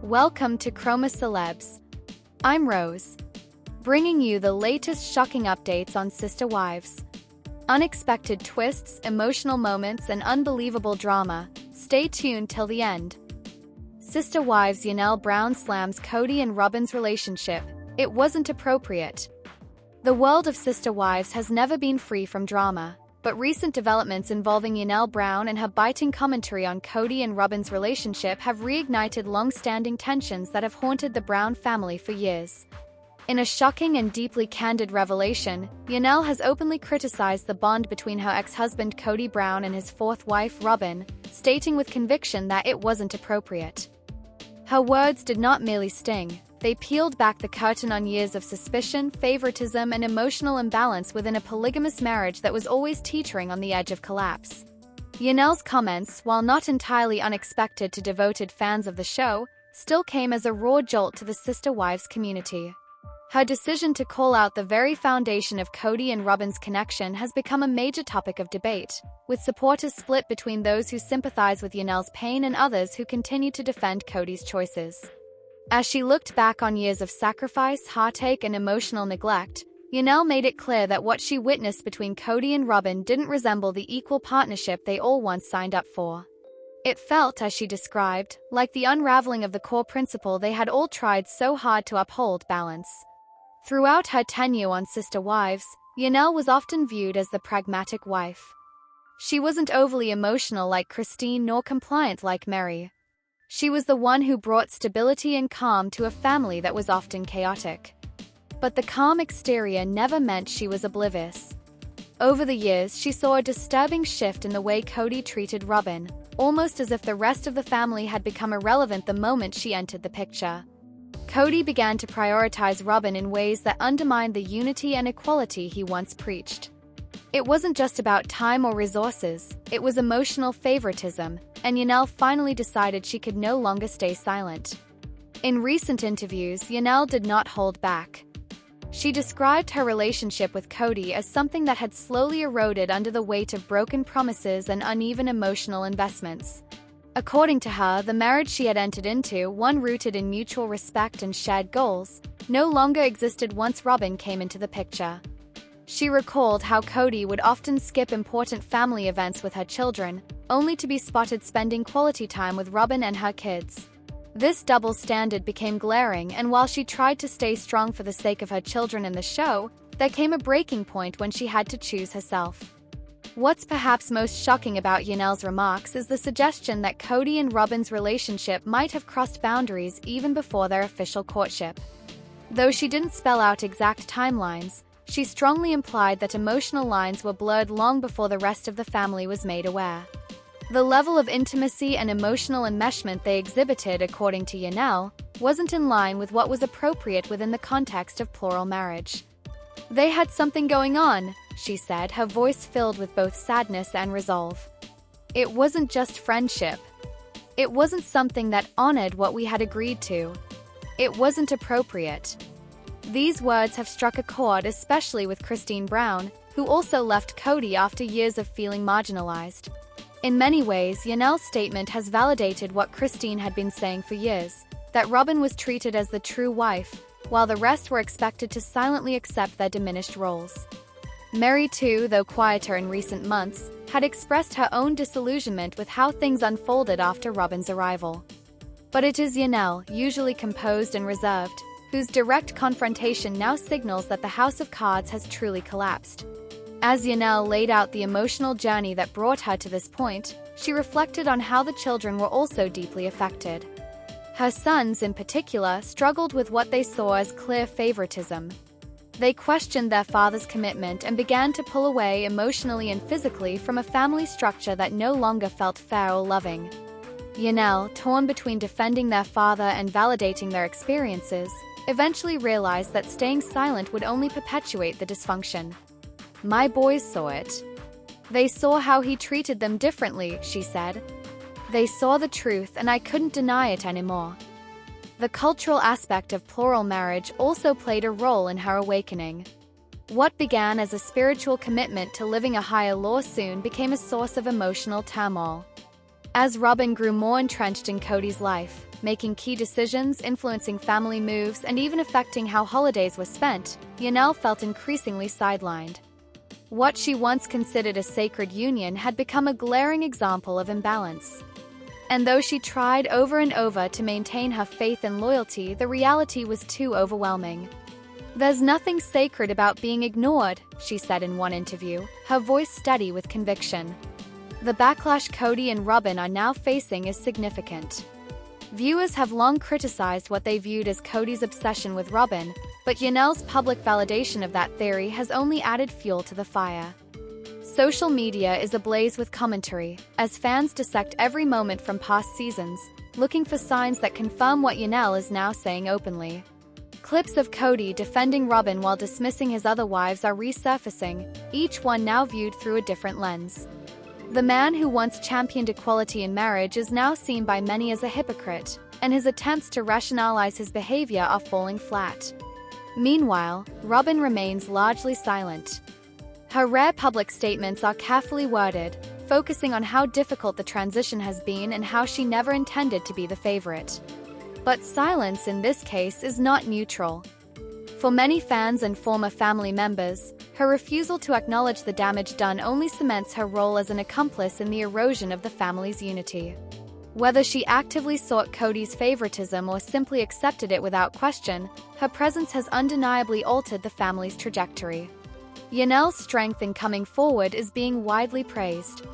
Welcome to Chroma Celebs. I'm Rose, bringing you the latest shocking updates on Sister Wives. Unexpected twists, emotional moments, and unbelievable drama. Stay tuned till the end. Sister Wives Yanelle Brown slams Kody and ROBYN's relationship. It wasn't appropriate. The world of Sister Wives has never been free from drama, but recent developments involving Yanelle Brown and her biting commentary on Kody and ROBYN's relationship have reignited long-standing tensions that have haunted the Brown family for years. In a shocking and deeply candid revelation, Yanelle has openly criticized the bond between her ex-husband Kody Brown and his fourth wife ROBYN, stating with conviction that it wasn't appropriate. Her words did not merely sting, they peeled back the curtain on years of suspicion, favoritism, and emotional imbalance within a polygamous marriage that was always teetering on the edge of collapse. Yanelle's comments, while not entirely unexpected to devoted fans of the show, still came as a raw jolt to the Sister Wives community. Her decision to call out the very foundation of Kody and ROBYN's connection has become a major topic of debate, with supporters split between those who sympathize with Yanelle's pain and others who continue to defend Kody's choices. As she looked back on years of sacrifice, heartache, and emotional neglect, Yanelle made it clear that what she witnessed between Kody and ROBYN didn't resemble the equal partnership they all once signed up for. It felt, as she described, like the unraveling of the core principle they had all tried so hard to uphold: balance. Throughout her tenure on Sister Wives, Yanelle was often viewed as the pragmatic wife. She wasn't overly emotional like Christine nor compliant like Mary. She was the one who brought stability and calm to a family that was often chaotic. But the calm exterior never meant she was oblivious. Over the years, she saw a disturbing shift in the way Kody treated ROBYN, almost as if the rest of the family had become irrelevant the moment she entered the picture. Kody began to prioritize ROBYN in ways that undermined the unity and equality he once preached. It wasn't just about time or resources, it was emotional favoritism, and Yanelle finally decided she could no longer stay silent. In recent interviews, Yanelle did not hold back. She described her relationship with Kody as something that had slowly eroded under the weight of broken promises and uneven emotional investments. According to her, the marriage she had entered into, one rooted in mutual respect and shared goals, no longer existed once ROBYN came into the picture. She recalled how Kody would often skip important family events with her children, only to be spotted spending quality time with ROBYN and her kids. This double standard became glaring, and while she tried to stay strong for the sake of her children and the show, there came a breaking point when she had to choose herself. What's perhaps most shocking about Yanelle's remarks is the suggestion that Kody and ROBYN's relationship might have crossed boundaries even before their official courtship. Though she didn't spell out exact timelines, she strongly implied that emotional lines were blurred long before the rest of the family was made aware. The level of intimacy and emotional enmeshment they exhibited, according to Yanelle, wasn't in line with what was appropriate within the context of plural marriage. "They had something going on," she said, her voice filled with both sadness and resolve. "It wasn't just friendship. It wasn't something that honored what we had agreed to. It wasn't appropriate." These words have struck a chord, especially with Christine Brown, who also left Kody after years of feeling marginalized. In many ways, Yanelle's statement has validated what Christine had been saying for years, that ROBYN was treated as the true wife, while the rest were expected to silently accept their diminished roles. Mary, too, though quieter in recent months, had expressed her own disillusionment with how things unfolded after ROBYN's arrival. But it is Yanelle, usually composed and reserved, whose direct confrontation now signals that the house of cards has truly collapsed. As Yanelle laid out the emotional journey that brought her to this point, she reflected on how the children were also deeply affected. Her sons, in particular, struggled with what they saw as clear favoritism. They questioned their father's commitment and began to pull away emotionally and physically from a family structure that no longer felt fair or loving. Yanelle, torn between defending their father and validating their experiences, eventually realized that staying silent would only perpetuate the dysfunction. "My boys saw it. They saw how he treated them differently," she said. "They saw the truth and I couldn't deny it anymore." The cultural aspect of plural marriage also played a role in her awakening. What began as a spiritual commitment to living a higher law soon became a source of emotional turmoil. As ROBYN grew more entrenched in Kody's life, making key decisions, influencing family moves, and even affecting how holidays were spent, Yanel felt increasingly sidelined. What she once considered a sacred union had become a glaring example of imbalance. And though she tried over and over to maintain her faith and loyalty, the reality was too overwhelming. "There's nothing sacred about being ignored," she said in one interview, her voice steady with conviction. The backlash Kody and ROBYN are now facing is significant. Viewers have long criticized what they viewed as Kody's obsession with ROBYN, but Yanel's public validation of that theory has only added fuel to the fire. Social media is ablaze with commentary, as fans dissect every moment from past seasons, looking for signs that confirm what Yanel is now saying openly. Clips of Kody defending ROBYN while dismissing his other wives are resurfacing, each one now viewed through a different lens. The man who once championed equality in marriage is now seen by many as a hypocrite, and his attempts to rationalize his behavior are falling flat. Meanwhile, ROBYN remains largely silent. Her rare public statements are carefully worded, focusing on how difficult the transition has been and how she never intended to be the favorite. But silence in this case is not neutral. For many fans and former family members, her refusal to acknowledge the damage done only cements her role as an accomplice in the erosion of the family's unity. Whether she actively sought Kody's favoritism or simply accepted it without question, her presence has undeniably altered the family's trajectory. Yanel's strength in coming forward is being widely praised.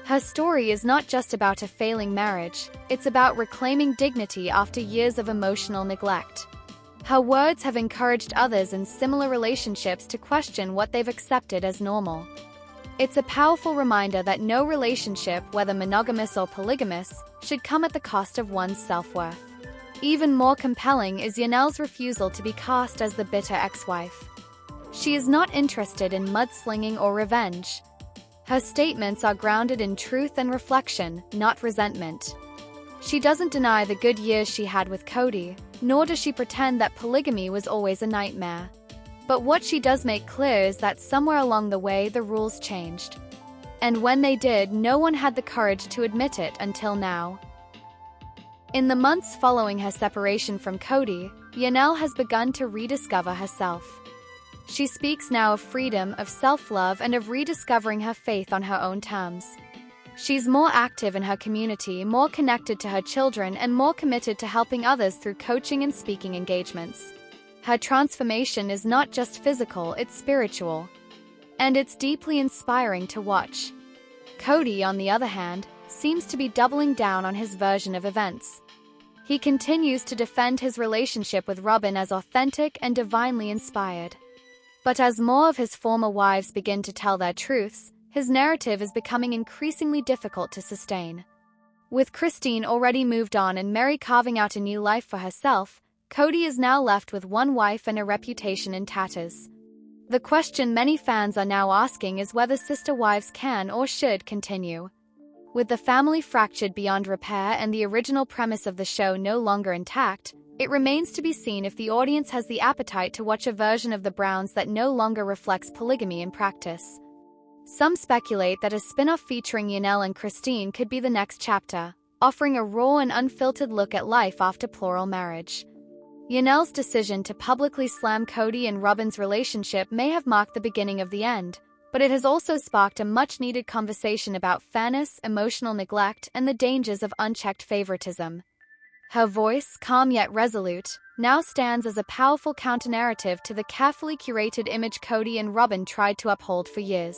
Her story is not just about a failing marriage, it's about reclaiming dignity after years of emotional neglect. Her words have encouraged others in similar relationships to question what they've accepted as normal. It's a powerful reminder that no relationship, whether monogamous or polygamous, should come at the cost of one's self-worth. Even more compelling is Yanel's refusal to be cast as the bitter ex-wife. She is not interested in mudslinging or revenge. Her statements are grounded in truth and reflection, not resentment. She doesn't deny the good years she had with Kody, nor does she pretend that polygamy was always a nightmare. But what she does make clear is that somewhere along the way the rules changed. And when they did, no one had the courage to admit it until now. In the months following her separation from Kody, Yanel has begun to rediscover herself. She speaks now of freedom, of self-love, and of rediscovering her faith on her own terms. She's more active in her community, more connected to her children, and more committed to helping others through coaching and speaking engagements. Her transformation is not just physical, it's spiritual. And it's deeply inspiring to watch. Kody, on the other hand, seems to be doubling down on his version of events. He continues to defend his relationship with ROBYN as authentic and divinely inspired. But as more of his former wives begin to tell their truths, his narrative is becoming increasingly difficult to sustain. With Christine already moved on and Mary carving out a new life for herself, Kody is now left with one wife and a reputation in tatters. The question many fans are now asking is whether sister wives can or should continue. With the family fractured beyond repair and the original premise of the show no longer intact, it remains to be seen if the audience has the appetite to watch a version of the Browns that no longer reflects polygamy in practice. Some speculate that a spin-off featuring Yanel and Christine could be the next chapter, offering a raw and unfiltered look at life after plural marriage. Yanel's decision to publicly slam Kody and ROBYN's relationship may have marked the beginning of the end, but it has also sparked a much-needed conversation about fairness, emotional neglect, and the dangers of unchecked favoritism. Her voice, calm yet resolute, now stands as a powerful counter-narrative to the carefully curated image Kody and ROBYN tried to uphold for years.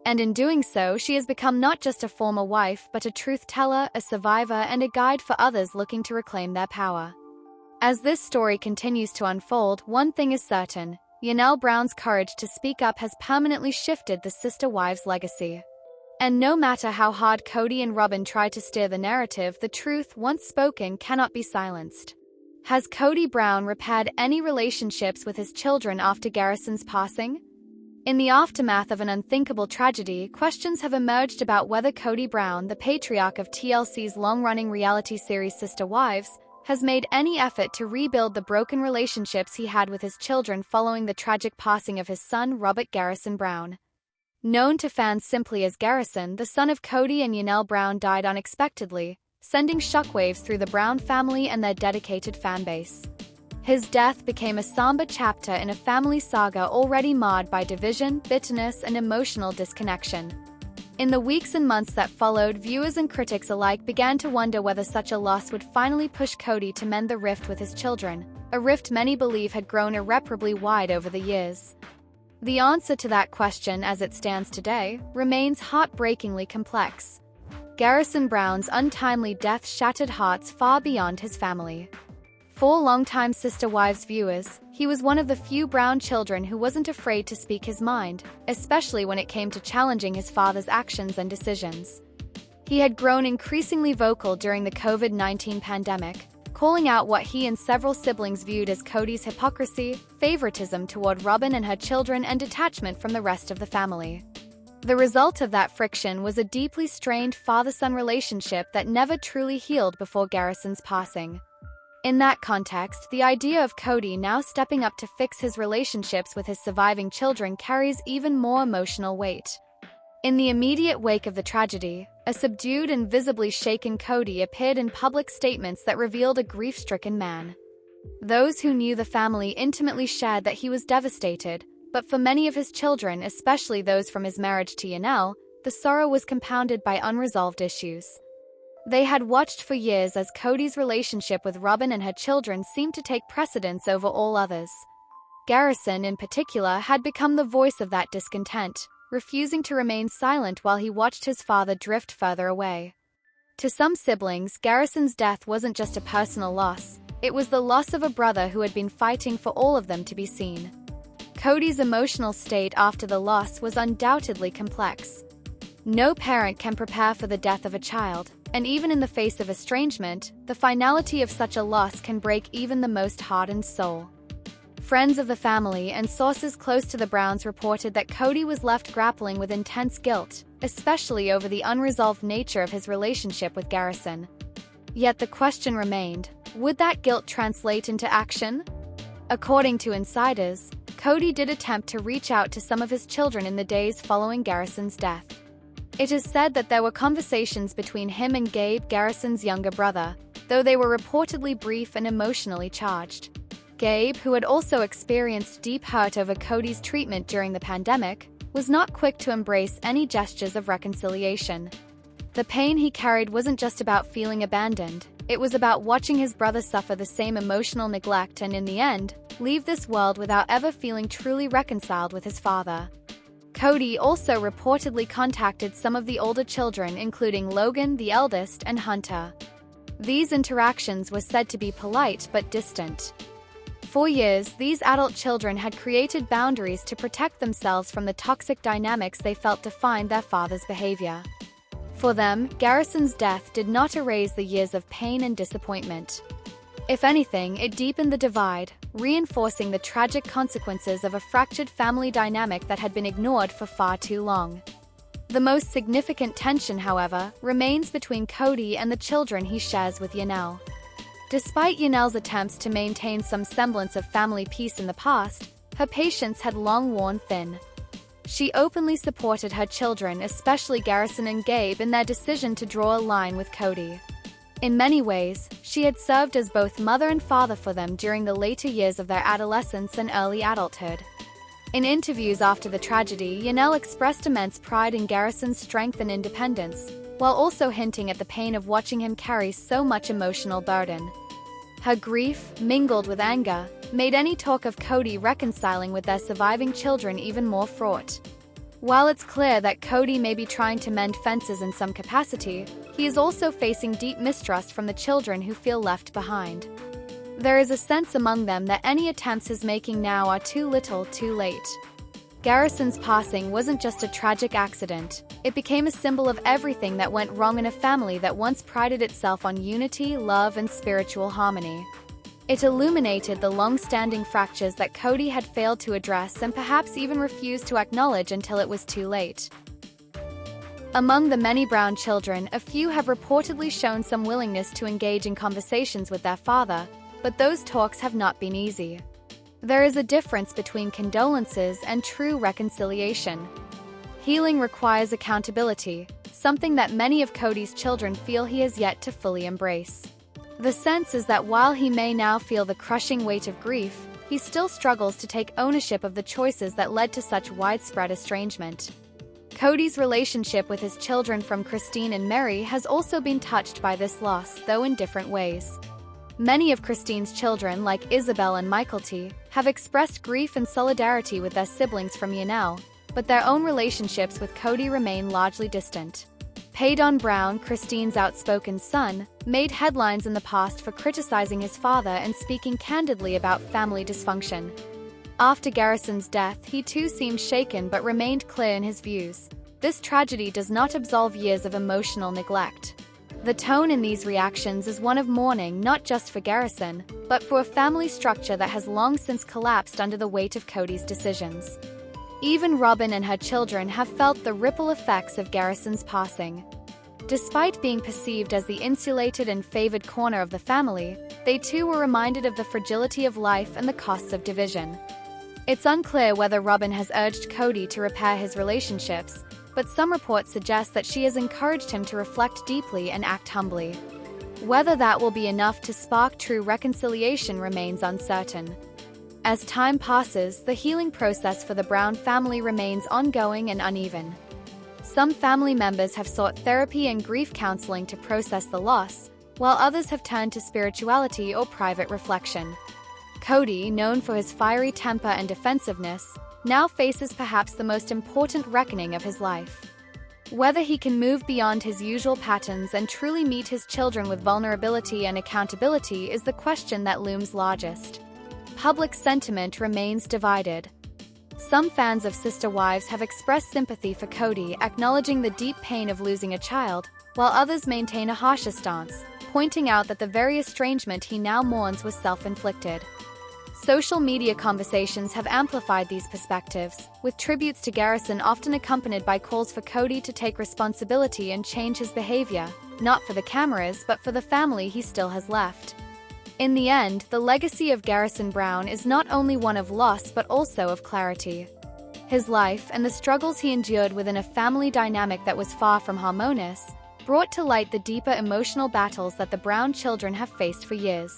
And in doing so, she has become not just a former wife, but a truth-teller, a survivor, and a guide for others looking to reclaim their power. As this story continues to unfold, one thing is certain: Yanel Brown's courage to speak up has permanently shifted the sister wives' legacy. And no matter how hard Kody and ROBYN try to steer the narrative, the truth, once spoken, cannot be silenced. Has Kody Brown repaired any relationships with his children after Garrison's passing? In the aftermath of an unthinkable tragedy, questions have emerged about whether Kody Brown, the patriarch of TLC's long-running reality series Sister Wives, has made any effort to rebuild the broken relationships he had with his children following the tragic passing of his son, Robert Garrison Brown. Known to fans simply as Garrison, the son of Kody and Yanel Brown died unexpectedly, sending shockwaves through the Brown family and their dedicated fanbase. His death became a somber chapter in a family saga already marred by division, bitterness, and emotional disconnection. In the weeks and months that followed, viewers and critics alike began to wonder whether such a loss would finally push Kody to mend the rift with his children, a rift many believe had grown irreparably wide over the years. The answer to that question, as it stands today, remains heartbreakingly complex. Garrison Brown's untimely death shattered hearts far beyond his family. For longtime Sister Wives viewers, he was one of the few Brown children who wasn't afraid to speak his mind, especially when it came to challenging his father's actions and decisions. He had grown increasingly vocal during the COVID-19 pandemic, calling out what he and several siblings viewed as Kody's hypocrisy, favoritism toward ROBYN and her children, and detachment from the rest of the family. The result of that friction was a deeply strained father-son relationship that never truly healed before Garrison's passing. In that context, the idea of Kody now stepping up to fix his relationships with his surviving children carries even more emotional weight. In the immediate wake of the tragedy, a subdued and visibly shaken Kody appeared in public statements that revealed a grief-stricken man. Those who knew the family intimately shared that he was devastated, but for many of his children, especially those from his marriage to Yanel, the sorrow was compounded by unresolved issues. They had watched for years as Kody's relationship with ROBYN and her children seemed to take precedence over all others. Garrison, in particular, had become the voice of that discontent, refusing to remain silent while he watched his father drift further away. To some siblings, Garrison's death wasn't just a personal loss, it was the loss of a brother who had been fighting for all of them to be seen. Kody's emotional state after the loss was undoubtedly complex. No parent can prepare for the death of a child, and even in the face of estrangement, the finality of such a loss can break even the most hardened soul. Friends of the family and sources close to the Browns reported that Kody was left grappling with intense guilt, especially over the unresolved nature of his relationship with Garrison. Yet the question remained, would that guilt translate into action? According to insiders, Kody did attempt to reach out to some of his children in the days following Garrison's death. It is said that there were conversations between him and Gabe, Garrison's younger brother, though they were reportedly brief and emotionally charged. Gabe, who had also experienced deep hurt over Kody's treatment during the pandemic, was not quick to embrace any gestures of reconciliation. The pain he carried wasn't just about feeling abandoned, it was about watching his brother suffer the same emotional neglect and, in the end, leave this world without ever feeling truly reconciled with his father. Kody also reportedly contacted some of the older children, including Logan, the eldest, and Hunter. These interactions were said to be polite but distant. For years, these adult children had created boundaries to protect themselves from the toxic dynamics they felt defined their father's behavior. For them, Garrison's death did not erase the years of pain and disappointment. If anything, it deepened the divide, reinforcing the tragic consequences of a fractured family dynamic that had been ignored for far too long. The most significant tension, however, remains between Kody and the children he shares with Yanel. Despite Yanel's attempts to maintain some semblance of family peace in the past, her patience had long worn thin. She openly supported her children, especially Garrison and Gabe, in their decision to draw a line with Kody. In many ways, she had served as both mother and father for them during the later years of their adolescence and early adulthood. In interviews after the tragedy, Yanel expressed immense pride in Garrison's strength and independence, while also hinting at the pain of watching him carry so much emotional burden. Her grief, mingled with anger, made any talk of Kody reconciling with their surviving children even more fraught. While it's clear that Kody may be trying to mend fences in some capacity, he is also facing deep mistrust from the children who feel left behind. There is a sense among them that any attempts he's making now are too little, too late. Garrison's passing wasn't just a tragic accident, it became a symbol of everything that went wrong in a family that once prided itself on unity, love, and spiritual harmony. It illuminated the long-standing fractures that Kody had failed to address and perhaps even refused to acknowledge until it was too late. Among the many Brown children, a few have reportedly shown some willingness to engage in conversations with their father, but those talks have not been easy. There is a difference between condolences and true reconciliation. Healing requires accountability, something that many of Kody's children feel he has yet to fully embrace. The sense is that while he may now feel the crushing weight of grief, he still struggles to take ownership of the choices that led to such widespread estrangement. Kody's relationship with his children from Christine and Mary has also been touched by this loss, though in different ways. Many of Christine's children, like Isabel and Michael, have expressed grief and solidarity with their siblings from Yanel, but their own relationships with Kody remain largely distant. Paydon Brown, Christine's outspoken son, made headlines in the past for criticizing his father and speaking candidly about family dysfunction. After Garrison's death, he too seemed shaken but remained clear in his views. This tragedy does not absolve years of emotional neglect. The tone in these reactions is one of mourning not just for Garrison, but for a family structure that has long since collapsed under the weight of Kody's decisions. Even ROBYN and her children have felt the ripple effects of Garrison's passing. Despite being perceived as the insulated and favored corner of the family, they too were reminded of the fragility of life and the costs of division. It's unclear whether ROBYN has urged Kody to repair his relationships, but some reports suggest that she has encouraged him to reflect deeply and act humbly. Whether that will be enough to spark true reconciliation remains uncertain. As time passes, the healing process for the Brown family remains ongoing and uneven. Some family members have sought therapy and grief counseling to process the loss, while others have turned to spirituality or private reflection. Kody, known for his fiery temper and defensiveness, now faces perhaps the most important reckoning of his life. Whether he can move beyond his usual patterns and truly meet his children with vulnerability and accountability is the question that looms largest. Public sentiment remains divided. Some fans of Sister Wives have expressed sympathy for Kody, acknowledging the deep pain of losing a child, while others maintain a harsher stance, pointing out that the very estrangement he now mourns was self-inflicted. Social media conversations have amplified these perspectives, with tributes to Garrison often accompanied by calls for Kody to take responsibility and change his behavior, not for the cameras but for the family he still has left. In the end, the legacy of Garrison Brown is not only one of loss but also of clarity. His life and the struggles he endured within a family dynamic that was far from harmonious brought to light the deeper emotional battles that the Brown children have faced for years.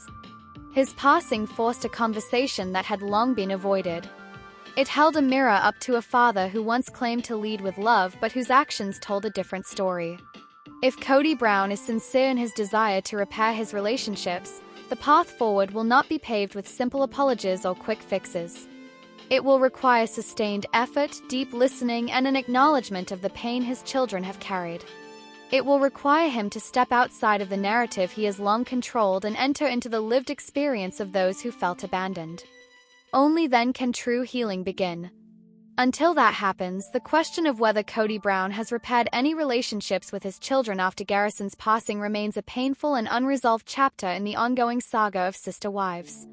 His passing forced a conversation that had long been avoided. It held a mirror up to a father who once claimed to lead with love but whose actions told a different story. If Kody Brown is sincere in his desire to repair his relationships, the path forward will not be paved with simple apologies or quick fixes. It will require sustained effort, deep listening, and an acknowledgement of the pain his children have carried. It will require him to step outside of the narrative he has long controlled and enter into the lived experience of those who felt abandoned. Only then can true healing begin. Until that happens, the question of whether Kody Brown has repaired any relationships with his children after Garrison's passing remains a painful and unresolved chapter in the ongoing saga of Sister Wives.